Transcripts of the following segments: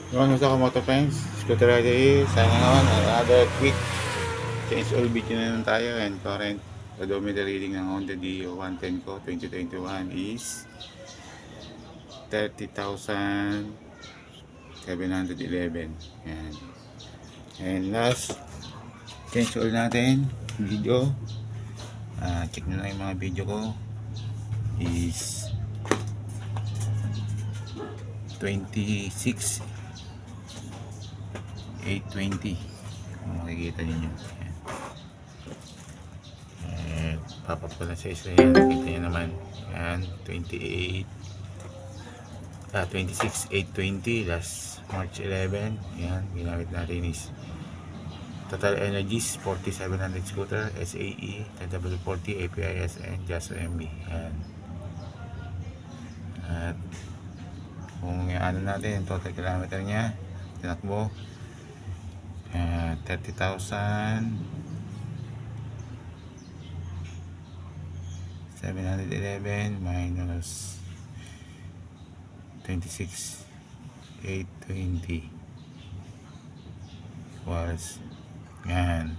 Yun, sa Kamoto Friends, Scooter Rider here, signing on, another quick change oil video na naman tayo. And current odometer reading ng Honda Dio 110 ko 2021 is 30,711. Yan. And last change oil natin video, check nyo lang yung mga video ko, is 26,820. Kung makikita ninyo. Yan. Pop-up ko lang sa isa yan. Nakita nyo naman. Yan. 26,820 last March 11. Yan. Ginamit natin is Total Energies 4700 scooter SAE TW40 APIS and Jaso MB. Yan. At kung ano natin yung total kilometer nya tinakbo, 30,711 minus 26,820 was yan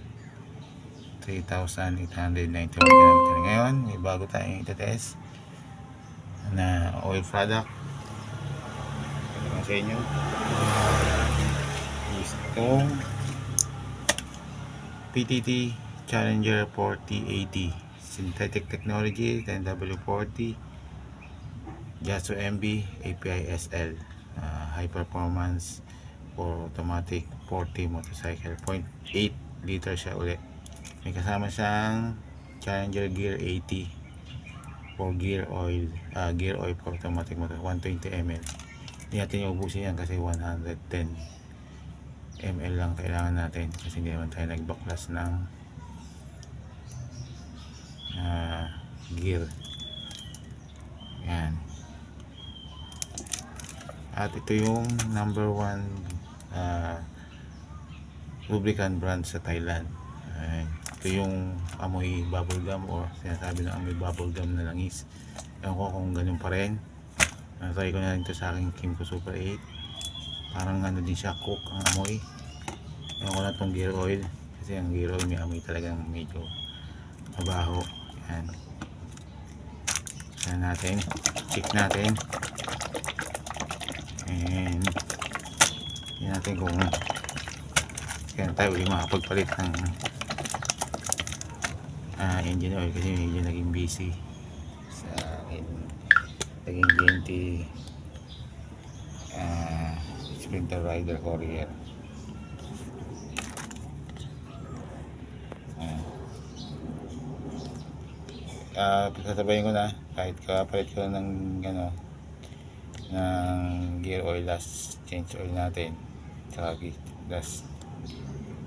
3,891 kilometer. Ngayon may bago tayong itetest na oil product sa inyo. Is itong PTT Challenger 4080 synthetic technology 10W40 Jaso MB API SL, high performance for automatic 40 motorcycle. 0.8 liter siya ulit. May kasama siyang Challenger Gear 80 for gear oil for automatic motor 120 ml. Hindi natin iubusin yan kasi 110 ml lang kailangan natin kasi hindi naman tayo nagbaklas ng gear. Yan. At ito yung number 1 lubricant brand sa Thailand. Ito yung amoy bubblegum or sinasabi na amoy bubblegum na langis. Ewan ko kung ganun pa rin. Try ko na rin ito sa aking Kimco Super 8. Parang ano din siya, cook ang amoy. Ewan ko na itong gear oil kasi ang gear oil may amoy talagang medyo mabaho. Yan. Yan natin, check natin. And yan natin kung kaya tayo ulit makapagpalit ng engine oil kasi medyo naging busy sa akin. Naging GNT Sprinter Rider Courier. Sasabayin ko na kahit kapalit ko ng gear oil last change oil natin saka last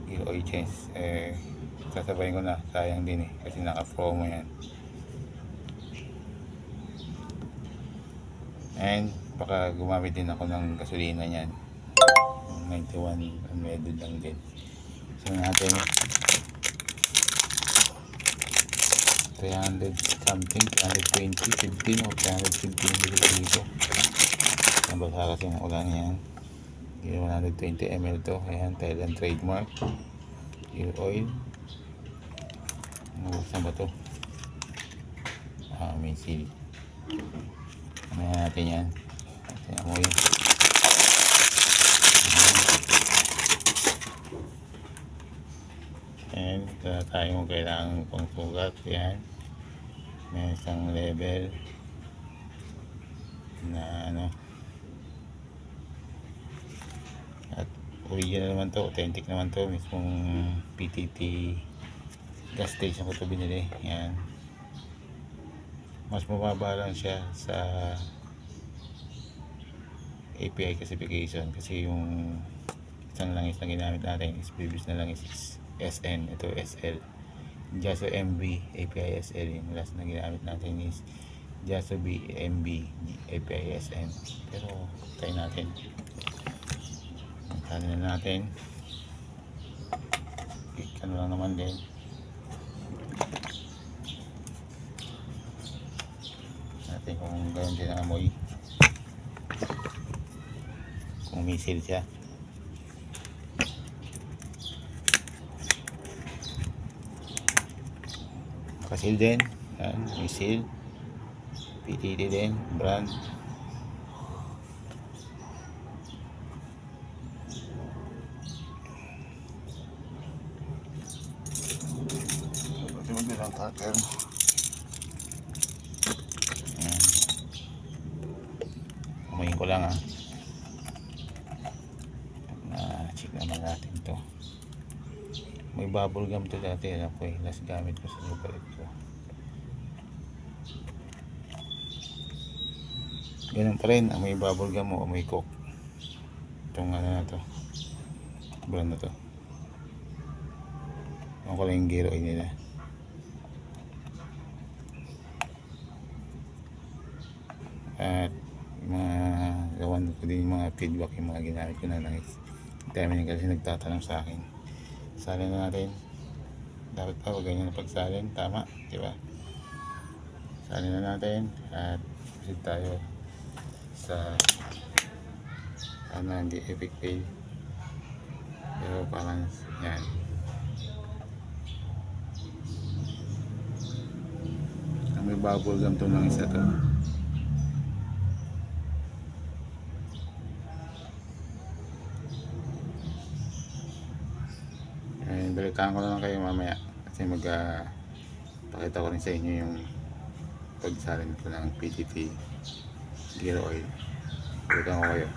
gear oil change, sasabayin ko na, sayang din kasi naka promo yan. And baka gumamit din ako ng gasolina nyan, 91 unleaded lang din. So natin 300 something, 320, 15 o 315 dito. Nabasa kasi ng ulan yan. 120 ml to. Ayan, Thailand trademark gear oil. Nabasa ba to? May seal. Ano natin yan? Natin amoy. And tayo mo kailangan pang sugat. Yan. May isang level na at original naman to, authentic naman to, mismong PTT gas station ko to binili. Yan, mas mababa lang siya sa API classification kasi yung isang langis na ginamit natin is previous na langis is SN, ito SL. Jaso MB API SL, yung last na ginamit natin is Jaso MB API SN. Pero try natin, try na natin, ano lang naman din. Natin kung gano'n din ang amoy. umisil siya. Nakasil din. Yan, umisil. PTT din, brand. Ito lang cutter. Kumain ko lang check naman natin to. May bubble gum to dati. Alam ko last gamit ko sa lugar ito. Ganun pa rin, may bubble gum o may coke. Itong na to, brand na to. Ako lang yung gear oil nila. At mga gawan ko din yung mga feedback, yung mga ginamit ko na langis. Dami nyo kasi nagtatanong sa akin. Salin na natin. Dapat pa huwag ganyan na pagsalin. Tama, diba? Salin na natin. At proceed tayo sa hindi epic fail. Pero parang yan. May bubble gum to ng isa to. Balikan ko na lang kayo mamaya kasi pakita ko rin sa inyo yung pagsalin ko ng PTT gear oil. Balikan ko kayo.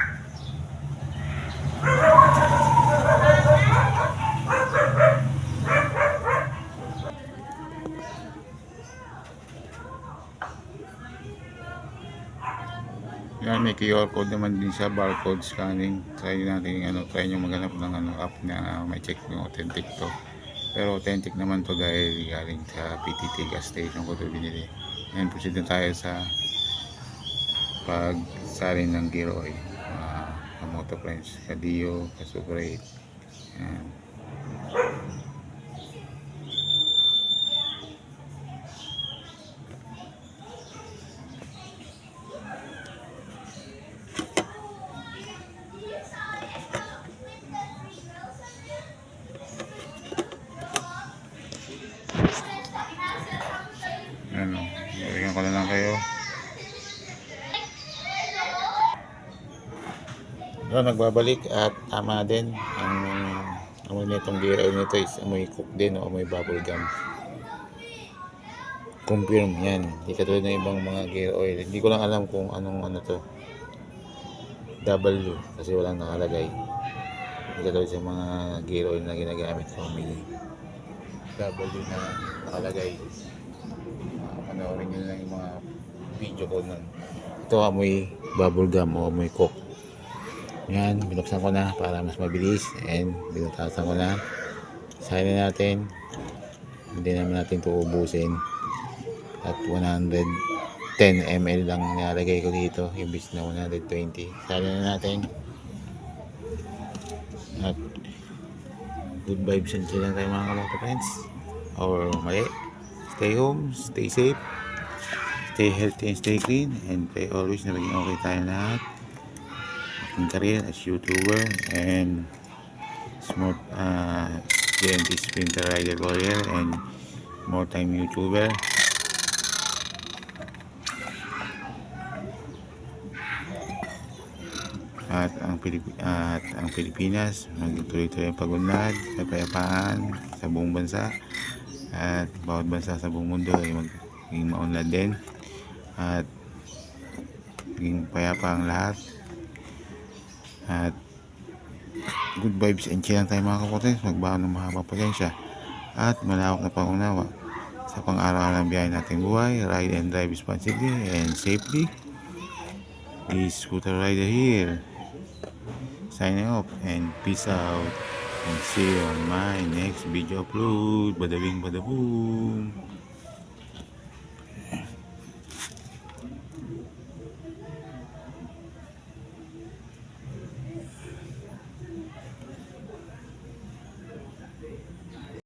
Yan, may QR code naman din siya, barcode scanning. Try natin try nyo maghanap ng app na may check yung authentic to. Pero authentic naman to dahil galing sa PTT gas station ko to binili. Yan, proceed na tayo sa pagsalin ng gear oil. Moto French, Cadio, Casubrate. Yan. Balikan ko na lang kayo. Nagbabalik at tama din ang amoy nitong gear oil nito is amoy cook din o amoy bubble gum. Confirm yan. Hindi katulad ng ibang mga gear oil. Hindi ko lang alam kung anong to. W kasi walang nakalagay. Hindi katulad sa mga gear oil na ginagamit sa family. W na nakalagay. Panoorin nyo lang yung mga video ko nun. Ito amoy bubble gum o amoy coke. Yan, binuksan ko na para mas mabilis and binutasan ko na. Sayin na natin. Hindi naman natin ito ubusin. At 110 ml lang nilagay ko dito, imbis na 120. Sayin na natin. At good vibes and chill lang tayo mga kamoto friends. Or mali. Stay home, stay safe, stay healthy and stay clean, and pray always na maging okay tayo lahat. Career as YouTuber and smart GNT Sprinter Rider Warrior and more time YouTuber. At ang Pilipinas magtuloy-tuloy ang pagunlad, kapayapaan sa buong bansa at bawat bansa sa buong mundo ay maging maunlad din at maging payapa ang lahat. At good vibes and chill lang tayo mga kapatid. Magbaon ng mahaba pasensya at malawak na pangunawa sa pang-araw-araw ng biyahe nating buhay. Ride and drive responsibly and safely. This Scooter Rider here, signing off and peace out, and see you on my next video upload. Bada bing bada boom.